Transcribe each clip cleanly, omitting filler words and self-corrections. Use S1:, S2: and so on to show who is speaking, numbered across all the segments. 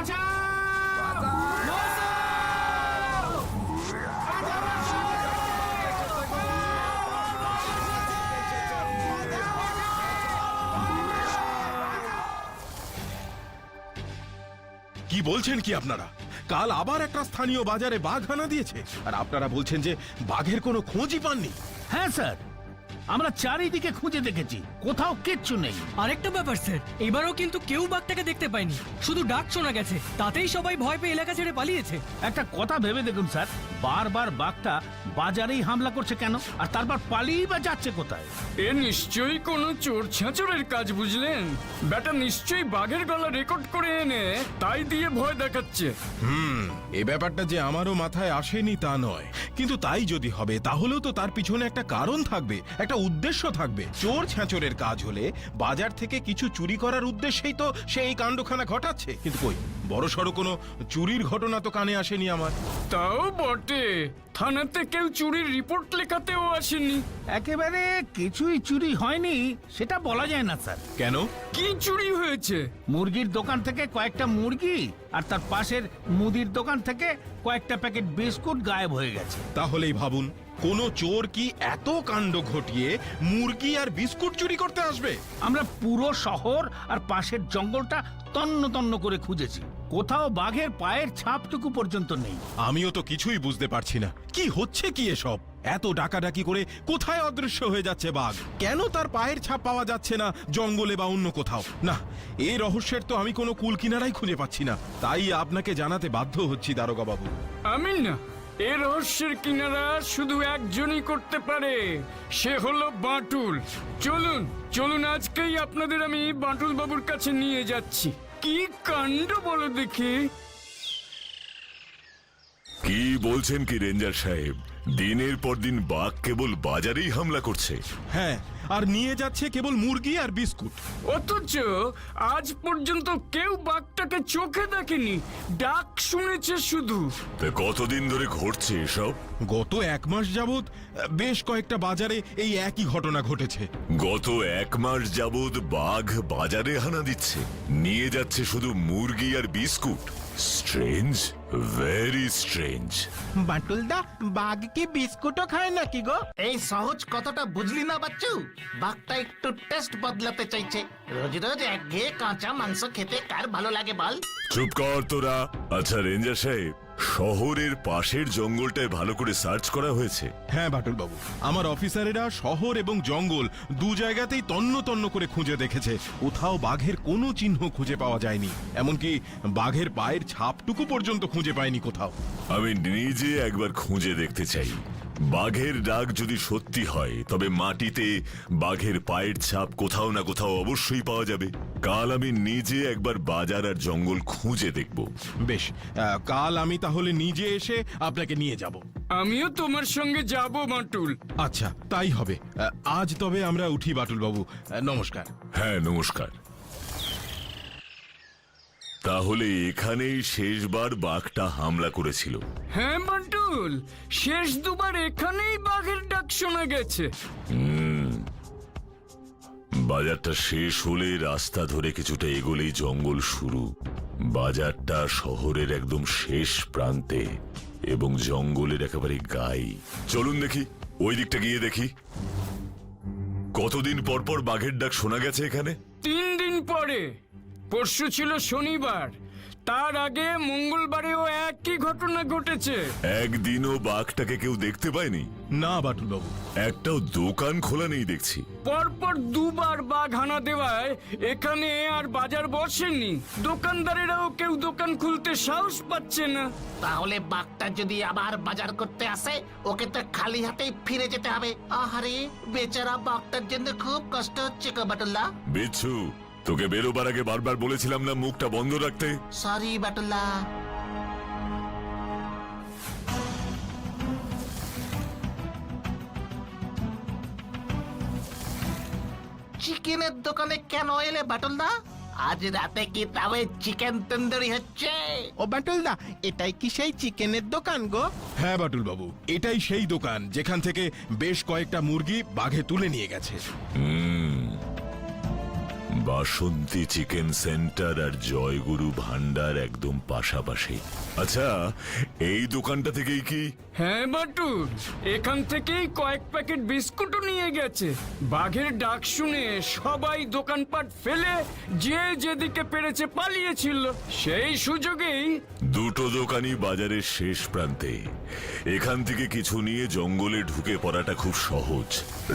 S1: কি বলছেন কি আপনারা? কাল আবার একটা স্থানীয় বাজারে বাঘ হানা দিয়েছে, আর আপনারা বলছেন যে বাঘের কোনো খোঁজই পাননি?
S2: হ্যাঁ স্যার, আমরা চারিদিকে খুঁজে দেখেছি, কোথাও কিচ্ছু নেই।
S3: আরেকটা ব্যাপার স্যার, এবারও কিন্তু কেউ বাঘটাকে দেখতে পায়নি, শুধু ডাক শোনা গেছে, তাতেই সবাই ভয় পেয়ে এলাকা ছেড়ে পালিয়েছে।
S2: একটা কথা ভেবে দেখুন স্যার, বারবার বাঘটা বাজারেই হামলা করছে কেন, আর তারপর পালিয়ে বা যাচ্ছে কোথায়?
S4: এ নিশ্চয়ই কোনো চোর ছাঁচরের কাজ, বুঝলেন? ব্যাটা নিশ্চয়ই বাঘের গলা রেকর্ড করে এনে তাই দিয়ে ভয় দেখাচ্ছে।
S1: এই ব্যাপারটা যে আমারও মাথায় আসেনি তা নয়, কিন্তু তাই যদি হবে তাহলেও তো তার পিছনে একটা কারণ থাকবে, একটা উদ্দেশ্য থাকবে। চোর ছাঁচরের কাজ হলে বাজার থেকে কিছু চুরি করার উদ্দেশ্যেই তো সে এই কাণ্ডখানা ঘটাচ্ছে, কিন্তু কই বড় সড়ো কোনো চুরির ঘটনা তো কানে আসেনি আমার।
S4: তাও বটে, থানাতে কেউ চুরির রিপোর্ট লেখাতেও আসেনি।
S2: একেবারে কিছুই চুরি হয়নি সেটা বলা যায় না স্যার।
S1: কেন?
S4: কি চুরি হয়েছে?
S2: মুরগির দোকান থেকে কয়েকটা মুরগি আর তার পাশের মুদির দোকান থেকে কয়েকটা প্যাকেট বিস্কুট গায়েব হয়ে গেছে।
S1: তাহলেই ভাবুন, কোন চোর কি এত কাণ্ড ঘটিয়ে মুরগি আর বিস্কুট চুরি করতে আসবে?
S2: আমরা পুরো শহর আর পাশের জঙ্গলটা তন্ন তন্ন করে খুঁজেছি, কোথাও বাঘের পায়ের ছাপটুকু পর্যন্ত নেই।
S1: আমিও তো কিছুই বুঝতে পারছি না, কি হচ্ছে কি এসব? এত ডাকাডাকি করে কোথায় অদৃশ্য হয়ে যাচ্ছে বাঘ? কেন তার পায়ের ছাপ পাওয়া যাচ্ছে না জঙ্গলে বা অন্য কোথাও? না, এই রহস্যের তো আমি কোনো কুল কিনারাই খুঁজে পাচ্ছি না, তাই আপনাকে জানাতে বাধ্য হচ্ছি দারোগা বাবু।
S4: আমি না, এ রহস্যের কিনারা শুধু একজনই করতে পারে, সে হলো বাঁটুল। চলুন চলুন, আজকেই আপনাদের আমি বাঁটুল বাবুর কাছে নিয়ে যাচ্ছি। কি কাণ্ড বলো দেখি।
S5: কি বলছেন কি রেঞ্জার সাহেব? দিনের পর দিন বাঘ কেবল বাজারেই হামলা করছে।
S1: হ্যাঁ, আর নিয়ে যাচ্ছে কেবল মুরগি আর বিস্কুট।
S4: অথচ আজ পর্যন্ত কেউ বাঘটাকে চোখে দেখেনি, ডাক শুনেছে শুধু।
S5: তা কতদিন ধরে ঘটছে এসব?
S1: গত 1 মাস যাবৎ বেশ কয়েকটা বাজারে এই একই ঘটনা ঘটেছে।
S5: গত 1 মাস যাবৎ বাঘ বাজারে হানা দিচ্ছে, নিয়ে যাচ্ছে শুধু মুরগি আর বিস্কুট। Strange, very strange.
S6: বাটুলদা, বাঘ কি বিস্কুটও খায় নাকি গো?
S7: এই সহজ কথাটা বুঝলি না বাচ্চু? বাঘটা একটু টেস্ট বদলাতে চাইছে। রোজ রোজ একঘেয়ে কাঁচা মাংস খেতে কার ভালো লাগে বল?
S5: চুপ কর তোরা। আচ্ছা রেঞ্জার সাহেব, শহরের পাশের জঙ্গলটায় ভালো করে সার্চ করা হয়েছে?
S1: হ্যাঁ বাটুল বাবু, আমার অফিসারেরা শহর এবং জঙ্গল দু জায়গাতেই তন্ন তন্ন করে খুঁজে দেখেছে, কোথাও বাঘের কোনো চিহ্ন খুঁজে পাওয়া যায়নি, এমনকি বাঘের পায়ের ছাপটুকু পর্যন্ত খুঁজে পায়নি কোথাও।
S5: আমি নিজে একবার খুঁজে দেখতে চাই। বাঘের ডাক যদি সত্যি হয় তবে মাটিতে বাঘের পায়ের ছাপ কোথাও না কোথাও অবশ্যই পাওয়া যাবে। কাল আমি নিজে একবার বাজার আর জঙ্গল খুঁজে দেখব।
S1: বেশ, কাল আমি তাহলে নিজে এসে আপনাকে নিয়ে যাব।
S4: আমিও তোমার সঙ্গে যাব বাঁটুল।
S1: আচ্ছা, তাই হবে। আজ তবে আমরা উঠি বাটুল বাবু, নমস্কার।
S5: হ্যাঁ নমস্কার। তাহলে এখানেই শেষবার বাঘটা হামলা করেছিল?
S4: হ্যাঁ বাঁটুল, শেষ দুবার এখানেই বাঘের ডাক শোনা গেছে।
S5: বাজারটা শেষ হলে রাস্তা ধরে কিছুটা এগোলেই জঙ্গল শুরু। বাজারটা শহরের একদম শেষ প্রান্তে এবং জঙ্গলের একেবারে গায়ে। চলুন দেখি, ওই দিকটা গিয়ে দেখি। কতদিন পর পর বাঘের ডাক শোনা গেছে এখানে?
S4: 3 দিন পরে। পরশু ছিল শনিবার, তার আগে মঙ্গলবারেও একই ঘটনা ঘটেছে।
S5: একদিনও বাঘটাকে কেউ দেখতে পায়নি?
S1: না বাটুল বাবু,
S5: একটাও দোকান খোলা নেই দেখছি।
S4: পরপর 2 বার বাঘ হানা দেওয়ায় এখানে আর বাজার বসেনি, দোকানদারেরাও কেউ দোকান খুলতে সাহস পাচ্ছে না।
S7: তাহলে বাঘটা যদি আবার বাজার করতে আসে, ওকে তো খালি হাতেই ফিরে যেতে হবে। আহারে, বেচারা বাঘটার জন্য খুব কষ্ট হচ্ছে গো বাটুল্লা।
S5: বিচ্ছু, তোকে বেরোবার আগে বারবার বলেছিলাম না মুখটা বন্ধ রাখতে?
S7: সরি বাটুল্লা। চিকেনের দোকানে কেন এলে বাটুলদা? আজ রাতে কি তবে চিকেন তন্দুরি হচ্ছে?
S6: ও বাটুলদা, এটাই কি সেই চিকেনের দোকান গো?
S1: হ্যাঁ বাটুল বাবু, এটাই সেই দোকান যেখান থেকে বেশ কয়েকটা মুরগি বাঘে তুলে নিয়ে গেছে।
S5: বাসন্তী চিকেন সেন্টার আর জয়গুরু ভান্ডার একদম পাশাপাশি। আচ্ছা, এই দোকানটা থেকেই কি?
S4: হ্যাঁ বাটুল, এখান থেকেই কয়েক প্যাকেট বিস্কুটও নিয়ে গেছে। বাঘের ডাক শুনে সবাই দোকানপাট ফেলে যে যেদিকে পেরেছে পালিয়েছিল, সেই সুযোগেই
S5: দুটো দোকানই বাজারের শেষ প্রান্তে। এখান থেকে কিছু নিয়ে জঙ্গলে ঢুকে পড়াটা খুব সহজ।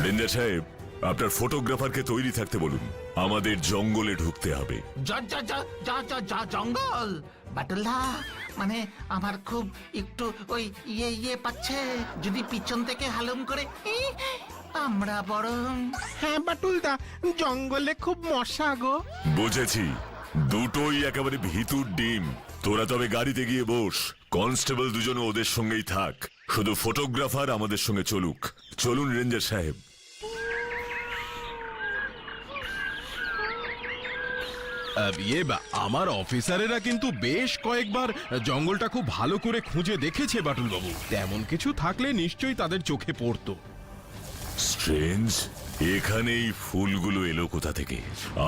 S5: রেঞ্জার সাহেব, আপনার ফটোগ্রাফারকে তৈরি থাকতে বলুন, আমাদের জঙ্গলে ঢুকতে হবে।
S7: জঙ্গল বাটুলদা, মানে আমার খুব একটু ওই ইয়ে পাচ্ছে, যদি পিছন থেকে হালুম করে আমরা বরং।
S6: হ্যাঁ বাটুলদা, জঙ্গলে খুব মশা গো।
S5: বুঝেছি, দুটোই একেবারে ভিতুর ডিম। তোরা তবে গাড়িতে গিয়ে বস, কনস্টেবল দুজনে ওদের সঙ্গেই থাক, শুধু ফটোগ্রাফার আমাদের সঙ্গে চলুক। চলুন রেঞ্জার সাহেব।
S1: আমার অফিসারেরা কিন্তু বেশ কয়েকবার জঙ্গলটা খুব ভালো করে খুঁজে দেখেছে বাটুল বাবু। তেমন কিছু থাকলে নিশ্চয়ই তাদের চোখে পড়তো।
S5: স্ট্রেঞ্জ, এখানে এই ফুলগুলো এলো কোথা থেকে?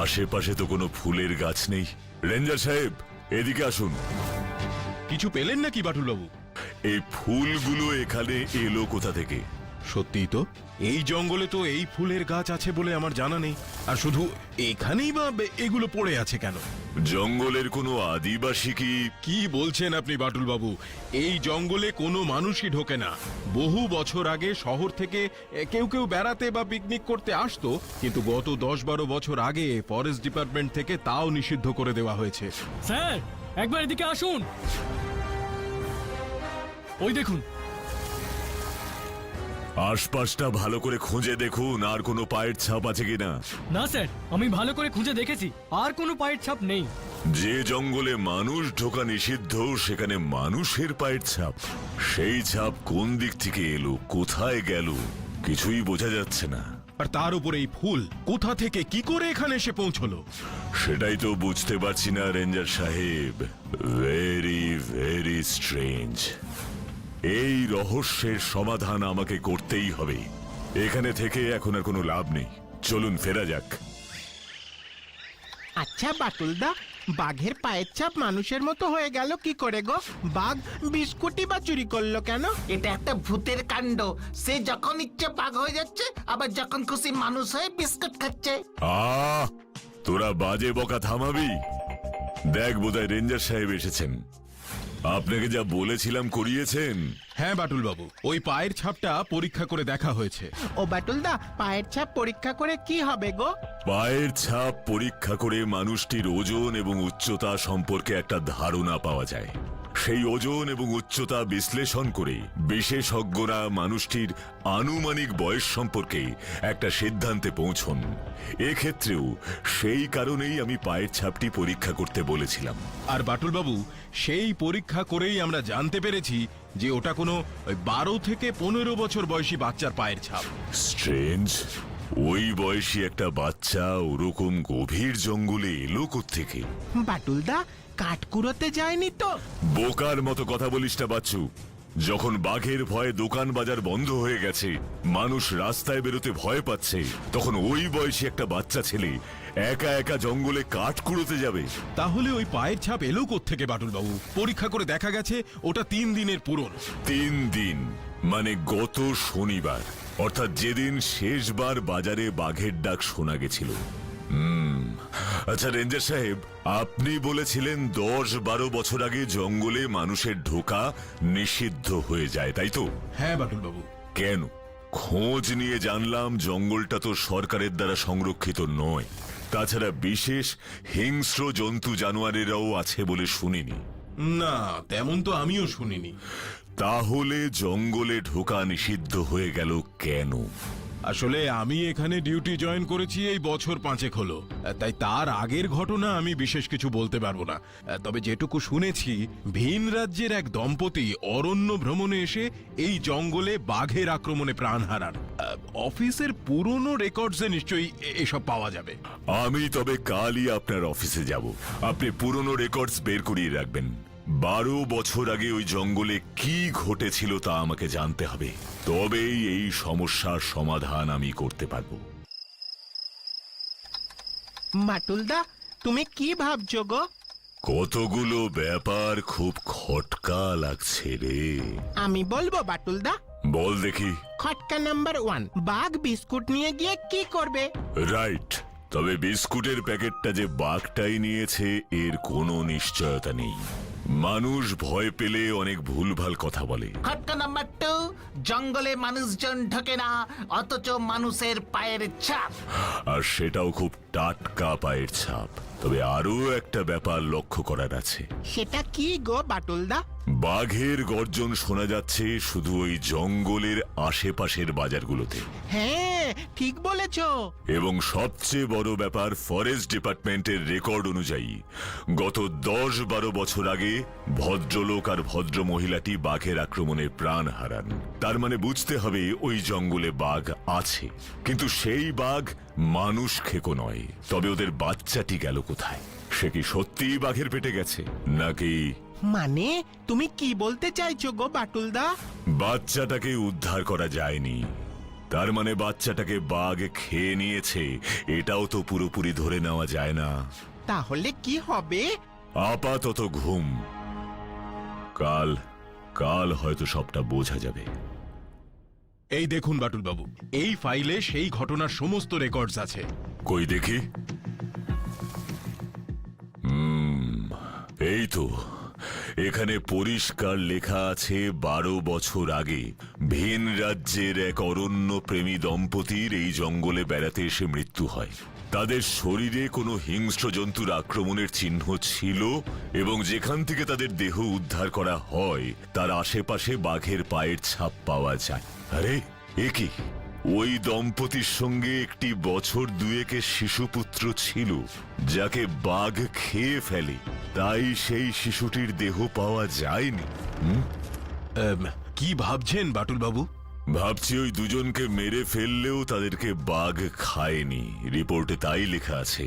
S5: আশেপাশে তো কোনো ফুলের গাছ নেই। রেঞ্জার সাহেব, এদিকে আসুন।
S1: কিছু পেলেন নাকি বাটুল বাবু?
S5: এই ফুলগুলো এখানে এলো কোথা থেকে?
S1: সত্যিই তো, এই জঙ্গলে তো এই ফুলের গাছ আছে বলে আমার জানা নেই। আর শুধু এখানেই বা এগুলো পড়ে আছে কেন?
S5: জঙ্গলের কোনো আদিবাসী কি?
S1: কি বলছেন আপনি বাটুল বাবু? এই জঙ্গলে কোনো মানুষই ঢোকে না। বহু বছর আগে শহর থেকে কেউ কেউ বেড়াতে বা পিকনিক করতে আসতো, কিন্তু গত 10-12 বছর আগে ফরেস্ট ডিপার্টমেন্ট থেকে তাও নিষিদ্ধ করে দেওয়া হয়েছে।
S3: স্যার, একবার এদিকে আসুন। ওই দেখুন।
S5: আশপাশটা ভালো করে খুঁজে দেখুন, আর কোনো পায়ের ছাপ আছে কিনা।
S3: না স্যার, আমি ভালো করে খুঁজে দেখেছি, আর কোনো পায়ের ছাপ নেই।
S5: যে জঙ্গলে মানুষ ঢোকা নিষিদ্ধ, সেখানে মানুষের পায়ের ছাপ। সেই ছাপ কোন দিক থেকে এলো, কোথায় গেল, কিছুই বোঝা যাচ্ছে না।
S1: আর তার উপরে এই ফুল কোথা থেকে কি করে এখানে এসে পৌঁছলো?
S5: সেটাই তো বুঝতে পারছি না রেঞ্জার সাহেব। Very very strange. এই রহস্যের সমাধান আমাকে করতেই হবে। এখানে থেকে এখন আর কোনো লাভ নেই। চলুন ফেরা যাক।
S6: আচ্ছা বাটুলদা, বাঘের পায়ের ছাপ মানুষের মতো হয়ে গেল কি করে গো? বাঘ বিস্কুটই বা চুরি করলো কেন?
S7: এটা একটা ভূতের কাণ্ড। সে যখন ইচ্ছে বাঘ হয়ে যাচ্ছে, আবার যখন খুশি মানুষ হয়ে বিস্কুট খাচ্ছে।
S5: তোরা বাজে বকা থামাবি? দেখ, বোধহয় রেঞ্জার সাহেব এসেছেন। আপনাকে যা বলেছিলাম করিয়েছেন?
S1: হ্যাঁ বাটুল বাবু, ওই পায়ের ছাপটা পরীক্ষা করে দেখা হয়েছে।
S6: ও বাটুলদা, পায়ের ছাপ পরীক্ষা করে কি হবে গো?
S5: পায়ের ছাপ পরীক্ষা করে মানুষটির ওজন এবং উচ্চতা সম্পর্কে একটা ধারণা পাওয়া যায়। সেই ওজন এবং উচ্চতা বিশ্লেষণ করে বিশেষজ্ঞরা মানুষটির আনুমানিক বয়স সম্পর্কে একটা সিদ্ধান্তে পৌঁছন। এক্ষেত্রেও সেই কারণেই আমি পায়ের ছাপটি পরীক্ষা করতে বলেছিলাম।
S1: আর বাটুল বাবু, সেই পরীক্ষা করেই আমরা জানতে পেরেছি যে ওটা কোনো 12 থেকে 15 বছর বয়সী বাচ্চার পায়ের ছাপ।
S5: স্ট্রেঞ্জ, ওই বয়সী একটা বাচ্চা ওরকম গভীর জঙ্গলে এলো কোত্থেকে?
S6: বাটুলদা, কাঠ কুড়োতে যায়নি তো?
S5: বোকার মতো কথা বলিস না বাচ্চু। যখন বাঘের ভয়ে দোকান বাজার বন্ধ হয়ে গেছে, মানুষ রাস্তায় বেরোতে ভয় পাচ্ছে, তখন ওই বয়সী একটা বাচ্চা ছেলে একা একা জঙ্গলে কাঠ কুড়োতে যাবে?
S1: তাহলে ওই পায়ের ছাপ এলো কোত্থেকে বাটুল বাবু? পরীক্ষা করে দেখা গেছে ওটা 3 দিনের পুরনো।
S5: 3 দিন মানে গত শনিবার, অর্থাৎ যেদিন শেষবার বাজারে বাঘের ডাক শোনা গেছিল। আচ্ছা রেঞ্জার সাহেব, আপনি বলেছিলেন 10-12 বছর আগে জঙ্গলে মানুষের ঢোকা নিষিদ্ধ হয়ে যায়, তাই তো?
S1: হ্যাঁ বাটুল বাবু।
S5: কেন? খোঁজ নিয়ে জানলাম জঙ্গলটা তো সরকারের দ্বারা সংরক্ষিত নয়। তাছাড়া বিশেষ হিংস্র জন্তু জানোয়ারেরাও আছে বলে শুনিনি।
S1: না, তেমন তো আমিও শুনিনি।
S5: তাহলে জঙ্গলে ঢোকা নিষিদ্ধ হয়ে গেল কেন?
S1: আসলে আমি এখানে ডিউটি জয়েন করেছি এই বছর 5 হলো, তাই তার আগের ঘটনা আমি বিশেষ কিছু বলতে পারবো না। তবে যেটুকু শুনেছি, ভিন রাজ্যের এক দম্পতি অরণ্য ভ্রমণে এসে এই জঙ্গলে বাঘের আক্রমণে প্রাণ হারান। অফিসের পুরনো রেকর্ডসে নিশ্চয়ই এসব পাওয়া যাবে।
S5: আমি তবে কালই আপনার অফিসে যাব। আপনি পুরনো রেকর্ডস বের করিয়ে রাখবেন। 12 বছর আগে ওই জঙ্গলে কি ঘটেছিল তা আমাকে জানতে হবে, তবেই এই সমস্যার সমাধান আমি করতে পারবো।
S6: বাটুলদা তুমি কি ভাবছো গো?
S5: কতগুলো ব্যাপার খুব খটকা লাগছে রে।
S6: আমি বলবো বাটুলদা।
S5: বল দেখি।
S6: খটকা নাম্বার 1, বাঘ বিস্কুট নিয়ে গিয়ে কি করবে?
S5: রাইট, তবে বিস্কুটের প্যাকেটটা যে বাঘটাই নিয়েছে এর কোনো নিশ্চয়তা নেই। মানুষ ভয় পেলে অনেক ভুলভাল কথা বলে।
S7: খটকা নাম্বার 2, জঙ্গলে মানুষজন ঢোকে না, অথচ মানুষের পায়ের ছাপ।
S5: আর সেটাও খুব টাটকা পায়ের ছাপ। তবে আরো একটা ব্যাপার লক্ষ্য করার আছে।
S6: সেটা কি গো বাটুলদা?
S5: বাঘের গর্জন শোনা যাচ্ছে শুধু ওই জঙ্গলের আশেপাশের বাজারগুলোতে।
S6: হ্যাঁ ঠিক বলেছো।
S5: এবং সবচেয়ে বড় ব্যাপার, ফরেস্ট ডিপার্টমেন্টের রেকর্ড অনুযায়ী গত 10-12 বছর আগে ভদ্রলোক আর ভদ্র মহিলাটি বাঘের আক্রমণে প্রাণ হারান। তার মানে বুঝতে হবে ওই জঙ্গলে বাঘ আছে, কিন্তু সেই বাঘ মানুষ খেকো নয়। তবে ওদের বাচ্চাটি গেল কোথায়? সে কি সত্যিই বাঘের পেটে গেছে নাকি?
S6: মানে তুমি কি বলতে চাইছো গো বাটুলদা?
S5: বাচ্চাটাকে উদ্ধার করা যায়নি, তার মানে বাচ্চাটাকে বাঘ খেয়ে নিয়েছে, এটাও তো পুরোপুরি ধরে নেওয়া যায় না।
S6: তাহলে কি হবে?
S5: আপাতত ঘুম। কাল হয়তো সবটা বোঝা যাবে।
S1: এই দেখুন বাটুল বাবু, এই ফাইলে সেই ঘটনার সমস্ত রেকর্ডস আছে।
S5: কই দেখি। এই তো, এখানে পরিষ্কার লেখা আছে 12 বছর আগে ভিন রাজ্যের এক অরণ্য প্রেমী দম্পতির এই জঙ্গলে বেড়াতে এসে মৃত্যু হয়। তাদের শরীরে কোনো হিংস্র জন্তুর আক্রমণের চিহ্ন ছিল এবং যেখান থেকে তাদের দেহ উদ্ধার করা হয় তার আশেপাশে বাঘের পায়ের ছাপ পাওয়া যায়। আরে এ কি? ওই দম্পতির সঙ্গে একটি বছর 2-এর শিশুপুত্র ছিল যাকে বাঘ খেয়ে ফেলে, তাই সেই শিশুটির দেহ পাওয়া যায়নি।
S1: কি ভাবছেন বাটুল বাবু?
S5: ভাবছি ওই দুজনকে মেরে ফেললেও তাদেরকে বাঘ খায়নি, রিপোর্টে তাই লেখা আছে,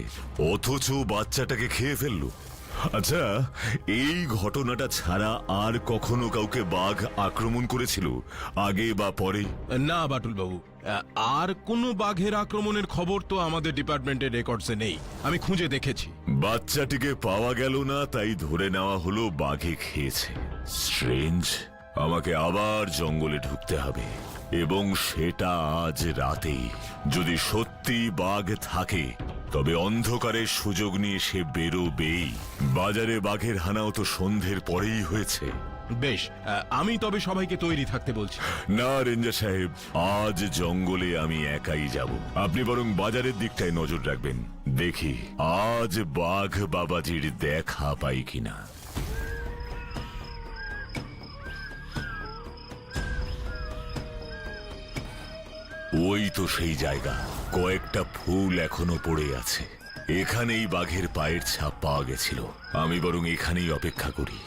S5: অথচ বাচ্চাটাকে খেয়ে ফেললো। আচ্ছা, এই ঘটনাটা ছাড়া আর কখনো কাউকে বাঘ আক্রমণ করেছিল আগে বা পরে?
S1: না বাটুল বাবু, আর কোনো বাঘের আক্রমণের খবর তো আমাদের ডিপার্টমেন্টের রেকর্ডসে নেই। আমি খুঁজে দেখেছি।
S5: বাচ্চাটিকে পাওয়া গেল না, তাই ধরে নেওয়া হলো বাঘে খেয়েছে। স্ট্রেঞ্জ। আমাকে আবার জঙ্গলে ঢুকতে হবে, এবং সেটা আজ রাতেই। যদি সত্যি বাঘ থাকে তবে অন্ধকারের সুযোগ নিয়ে সে বেরোবেই। বাজারে বাঘের হানাও তো সন্ধ্যের পরেই হয়েছে।
S1: বেশ, আমি তবে সবাইকে তৈরি থাকতে বলছি।
S5: না রেঞ্জার সাহেব, আজ জঙ্গলে আমি একাই যাব। আপনি বরং বাজারের দিকটায় নজর রাখবেন, দেখি আজ বাঘ বাবাজির দেখা পাই কিনা। ওই তো সেই জায়গা, কয়েকটা ফুল এখনো পড়ে আছে। এখানেই বাঘের পায়ের ছাপ পাওয়া গেছিল। আমি বরং এখানেই অপেক্ষা করি।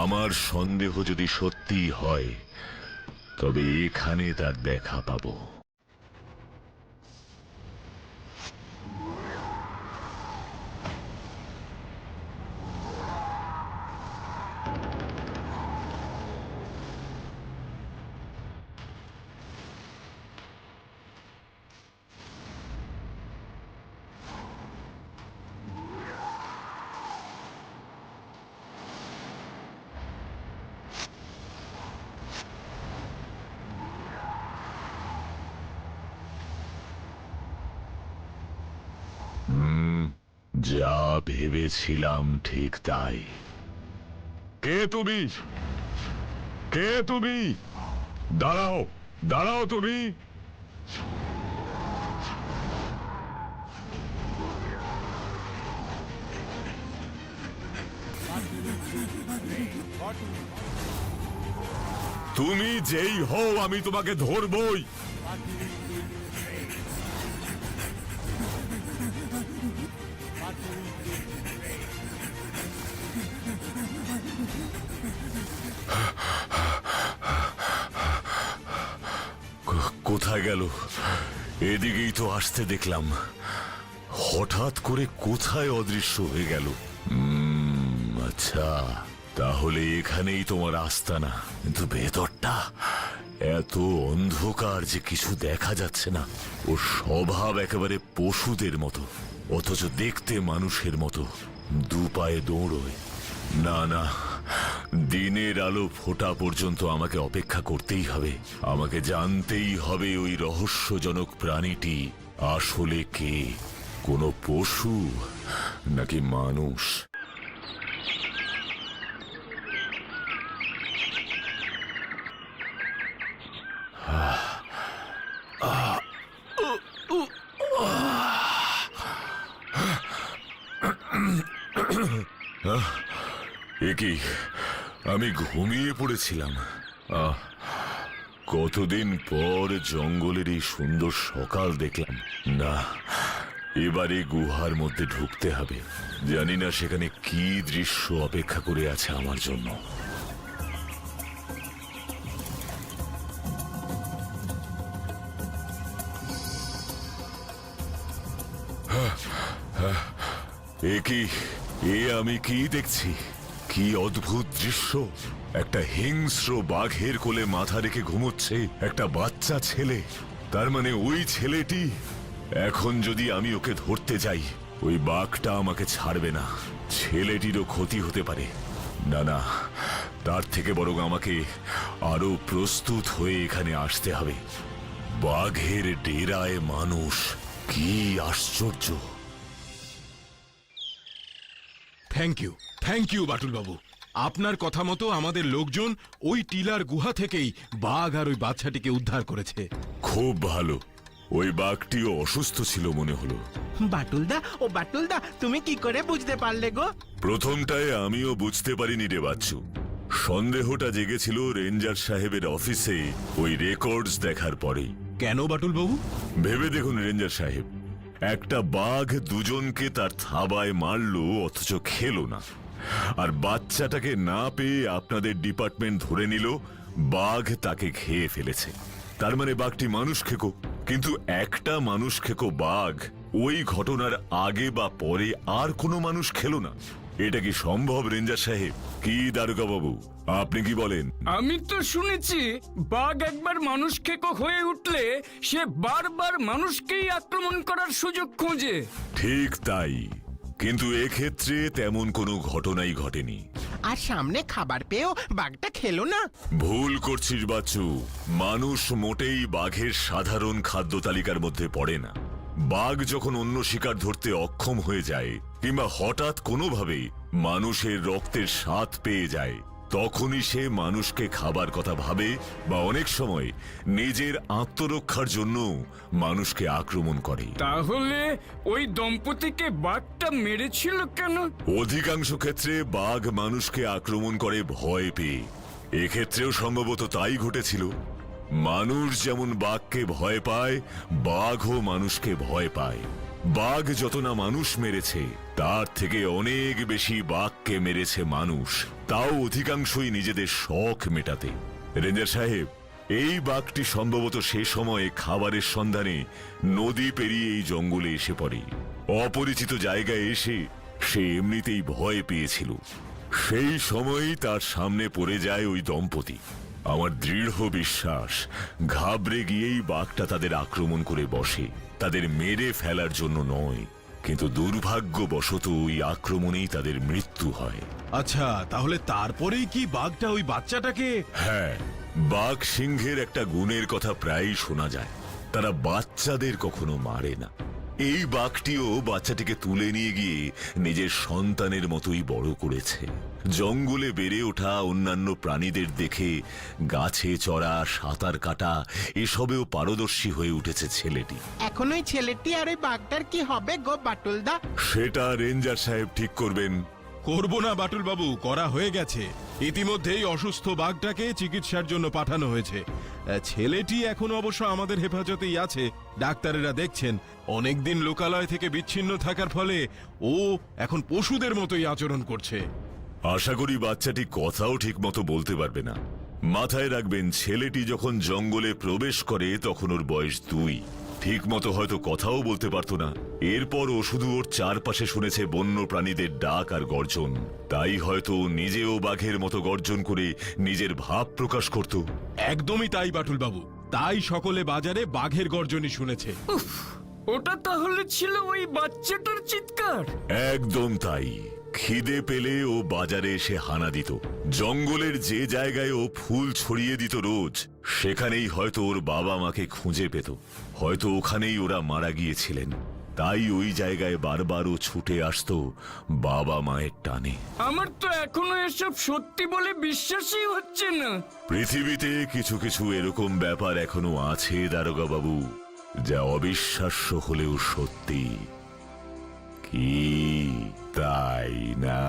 S5: আমার সন্দেহ যদি সত্যি হয় তবে এখানে তার দেখা পাবো। যা ভেবেছিলাম ঠিক তাই। কে তুমি? কে তুমি? দাঁড়াও, দাঁড়াও তুমি। তুমি যেই হও আমি তোমাকে ধরবই। কোথায় গেল? এদিকেই তো আসতে দেখলাম, হঠাৎ করে কোথায় অদৃশ্য হয়ে গেল? আচ্ছা, তাহলে এখানেই তোমার আস্তানা। কিন্তু ভেতরটা এত অন্ধকার যে কিছু দেখা যাচ্ছে না। ও স্বভাব একেবারে পশুদের মতো। অথচ দেখতে মানুষের মতো দু পায়ে দৌড়োয়। না না, দিনের আলো ফোটা পর্যন্ত আমাকে অপেক্ষা করতেই হবে। আমাকে জানতেই হবে ওই রহস্যজনক প্রাণীটি আসলে কে, কোনো পশু নাকি মানুষ। এ কি, আমি ঘুমিয়ে পড়েছিলাম? কতদিন পর জঙ্গলের এই সুন্দর সকাল দেখলাম। না, এবারে গুহার মধ্যে ঢুকতে হবে। জানি না সেখানে কি দৃশ্য অপেক্ষা করে আছে আমার জন্য। এ কি, আমি কি দেখছি? কি অদ্ভুত দৃশ্য! একটা হিংস্র বাঘের কোলে মাথা রেখে ঘুমোচ্ছে একটা বাচ্চা ছেলে। তার মানে ওই ছেলেটি। এখন যদি আমি ওকে ধরতে যাই, ওই বাঘটা আমাকে ছাড়বে না। ছেলেটিরও ক্ষতি হতে পারে। না না, তার থেকে বরং আমাকে আরো প্রস্তুত হয়ে এখানে আসতে হবে। বাঘের ডেরায় মানুষ, কি আশ্চর্য!
S1: থ্যাংক ইউ বাটুল বাবু। আপনার কথা মতো আমাদের লোকজন ওই টিলার গুহা থেকেই বাঘ আর ওই বাচ্চাটিকে উদ্ধার করেছে।
S5: খুব ভালো। ওই বাঘটিও অসুস্থ ছিল মনে হলো।
S6: বাটুলদা, তুমি কি করে বুঝতে পারলে গো?
S5: প্রথমটায় আমিও বুঝতে পারিনি রে বাচ্চু। সন্দেহটা জেগেছিল রেঞ্জার সাহেবের অফিসে ওই রেকর্ডস দেখার পরেই।
S1: কেন বাটুল বাবু?
S5: ভেবে দেখুন রেঞ্জার সাহেব, একটা বাঘ দুজনকে তার থাবায় মারলো অথচ খেলো না, আর বাচ্চাটাকে না পেয়ে আপনাদের ডিপার্টমেন্ট ধরে নিল বাঘ তাকে খেয়ে ফেলেছে। তার মানে বাঘটি মানুষ খেকো। কিন্তু একটা মানুষ খেকো বাঘ ওই ঘটনার আগে বা পরে আর কোনো মানুষ খেলো না। এটা কি সম্ভব রেঞ্জার সাহেব? কি দারোগা বাবু, আপনি কি বলেন?
S4: আমি তো শুনেছি বাঘ একবার মানুষ খেকো হয়ে উঠলে সে বারবার মানুষকেই আক্রমণ করার সুযোগ খোঁজে।
S5: ঠিক তাই, কিন্তু এক্ষেত্রে তেমন কোনো ঘটনাই ঘটেনি।
S6: আর সামনে খাবার পেয়েও বাঘটা খেলো না?
S5: ভুল করছিস বাচ্চু। মানুষ মোটেই বাঘের সাধারণ খাদ্য তালিকার মধ্যে পড়ে না। বাঘ যখন অন্য শিকার ধরতে অক্ষম হয়ে যায় কিংবা হঠাৎ কোনোভাবে মানুষের রক্তের স্বাদ পেয়ে যায়, তখনই সে মানুষকে খাবার কথা ভাবে, বা অনেক সময় নিজের আত্মরক্ষার জন্য মানুষকে আক্রমণ করে।
S4: তাহলে ওই দম্পতিকে বাঘটা মেরেছিল কেন?
S5: অধিকাংশ ক্ষেত্রে বাঘ মানুষকে আক্রমণ করে ভয় পেয়ে। এক্ষেত্রেও সম্ভবত তাই ঘটেছিল। মানুষ যেমন বাঘকে ভয় পায়, বাঘও মানুষকে ভয় পায়। বাঘ যত না মানুষ মেরেছে, তার থেকে অনেক বেশি বাঘকে মেরেছে মানুষ, তাও অধিকাংশই নিজেদের শখ মেটাতে। রেঞ্জার সাহেব, এই বাঘটি সম্ভবত সে সময়ে খাবারের সন্ধানে নদী পেরিয়ে এই জঙ্গলে এসে পড়ে। অপরিচিত জায়গায় এসে সে এমনিতেই ভয় পেয়েছিল। সেই সময়ই তার সামনে পড়ে যায় ওই দম্পতি। আমার দৃঢ় বিশ্বাস ঘাবড়ে গিয়েই বাঘটা তাদের আক্রমণ করে বসে, তাদের মেরে ফেলার জন্য নয়। কিন্তু দুর্ভাগ্যবশত ওই আক্রমণেই তাদের মৃত্যু হয়।
S1: আচ্ছা, তাহলে তারপরেই কি বাঘটা ওই বাচ্চাটাকে?
S5: হ্যাঁ, বাঘ সিংহের একটা গুণের কথা প্রায়ই শোনা যায়, তারা বাচ্চাদের কখনো মারে না। এই বাঘটিও বাচ্চাটিকে তুলে নিয়ে গিয়ে নিজের সন্তানের মতোই বড় করেছে। জঙ্গলে বেড়ে ওঠা অন্যান্য প্রাণীদের দেখে গাছে চড়া, সাঁতার কাটা এসবেও পারদর্শী হয়ে উঠেছে ছেলেটি।
S6: এখন ওই ছেলেটি আর ওই বাঘটার কি হবে গো বাটুলদা?
S5: সেটা রেঞ্জার সাহেব ঠিক করবেন।
S1: করব না বাটুল বাবু, করা হয়ে গেছে। ইতিমধ্যেই অসুস্থ বাঘটাকে চিকিৎসার জন্য পাঠানো হয়েছে। ছেলেটি এখন অবশ্য আমাদের হেফাজতেই আছে, ডাক্তারেরা দেখছেন। অনেকদিন লোকালয় থেকে বিচ্ছিন্ন থাকার ফলে ও এখন পশুদের মতোই আচরণ করছে।
S5: আশা করি বাচ্চাটি কথাও ঠিক মতো বলতে পারবে না। মাথায় রাখবেন, ছেলেটি যখন জঙ্গলে প্রবেশ করে তখন ওর বয়স 2। ঠিক মতো হয়তো কথাও বলতে পারতো না। এরপর ও শুধু ওর চারপাশে শুনেছে বন্য প্রাণীদের ডাক আর গর্জন, তাই হয়তো নিজেও বাঘের মতো গর্জন করে নিজের ভাব প্রকাশ করত।
S1: একদমই তাই বাটুল বাবু, তাই সকলে বাজারে বাঘের গর্জনই শুনেছে।
S4: ওটা তাহলে ছিল ওই বাচ্চাটার চিৎকার?
S5: একদম তাই। খিদে পেলে ও বাজারে এসে হানা দিত। জঙ্গলের যে জায়গায় ও ফুল ছড়িয়ে দিত রোজ, সেখানেই হয়তো ওর বাবা মাকে খুঁজে পেত। হয়তো ওখানেই ওরা মারা গিয়েছিলেন। তাই ওই জায়গায় বারবার ও ছুটে আসতো বাবা মায়ের টানে।
S4: আমার তো এখনো এসব সত্যি বলে বিশ্বাসই হচ্ছে না।
S5: পৃথিবীতে কিছু কিছু এরকম ব্যাপার এখনো আছে দারোগা বাবু, যা অবিশ্বাস্য হলেও সত্যি। কি তাই না?